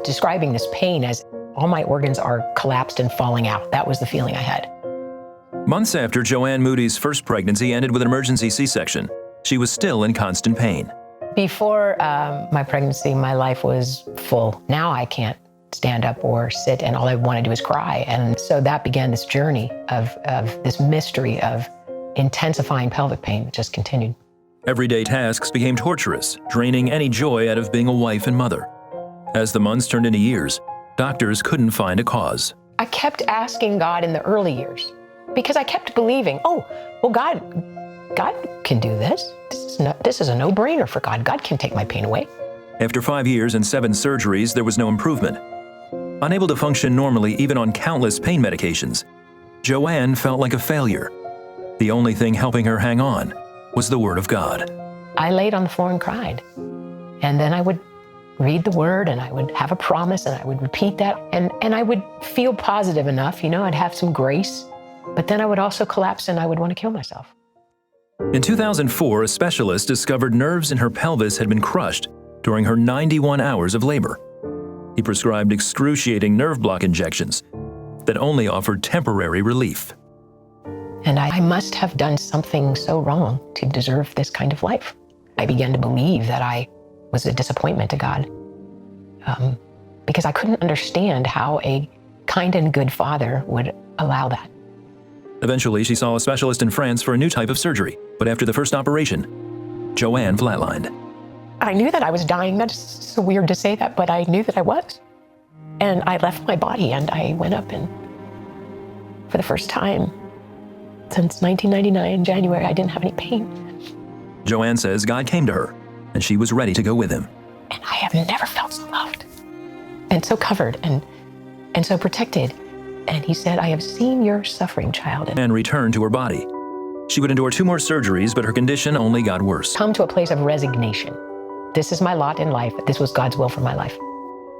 describing this pain as all my organs are collapsed and falling out. That was the feeling I had. Months after Joanne Moody's first pregnancy ended with an emergency C-section, she was still in constant pain. Before my pregnancy, my life was full. Now I can't stand up or sit, and all I want to do is cry. And so that began this journey of this mystery of intensifying pelvic pain that just continued. Everyday tasks became torturous, draining any joy out of being a wife and mother. As the months turned into years, doctors couldn't find a cause. I kept asking God in the early years because I kept believing, oh, well, God can do this. This is a no-brainer for God. God can take my pain away. After 5 years and 7 surgeries, there was no improvement. Unable to function normally even on countless pain medications, Joanne felt like a failure. The only thing helping her hang on was the Word of God. I laid on the floor and cried. And then I would read the Word, and I would have a promise, and I would repeat that. And I would feel positive enough, I'd have some grace. But then I would also collapse, and I would want to kill myself. In 2004, a specialist discovered nerves in her pelvis had been crushed during her 91 hours of labor. He prescribed excruciating nerve block injections that only offered temporary relief. And I must have done something so wrong to deserve this kind of life. I began to believe that I was a disappointment to God because I couldn't understand how a kind and good father would allow that. Eventually, she saw a specialist in France for a new type of surgery, but after the first operation, Joanne flatlined. I knew that I was dying. That's so weird to say that, but I knew that I was. And I left my body and I went up, and for the first time since 1999, January, I didn't have any pain. Joanne says God came to her, and she was ready to go with him. And I have never felt so loved and so covered and so protected. And he said, I have seen your suffering, child. And returned to her body. She would endure 2 more surgeries, but her condition only got worse. Come to a place of resignation. This is my lot in life. This was God's will for my life.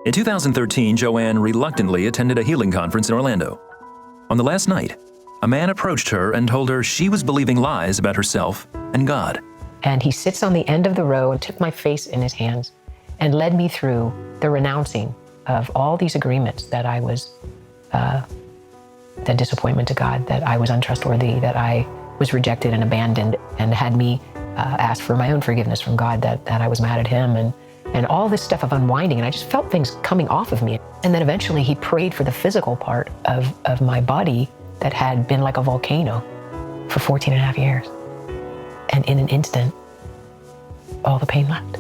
In 2013, Joanne reluctantly attended a healing conference in Orlando. On the last night, a man approached her and told her she was believing lies about herself and God. And he sits on the end of the row and took my face in his hands and led me through the renouncing of all these agreements that I was the disappointment to God, that I was untrustworthy, that I was rejected and abandoned, and had me ask for my own forgiveness from God, that I was mad at him, and all this stuff of unwinding. And I just felt things coming off of me. And then eventually he prayed for the physical part of my body that had been like a volcano for 14 and a half years. And in an instant, all the pain left.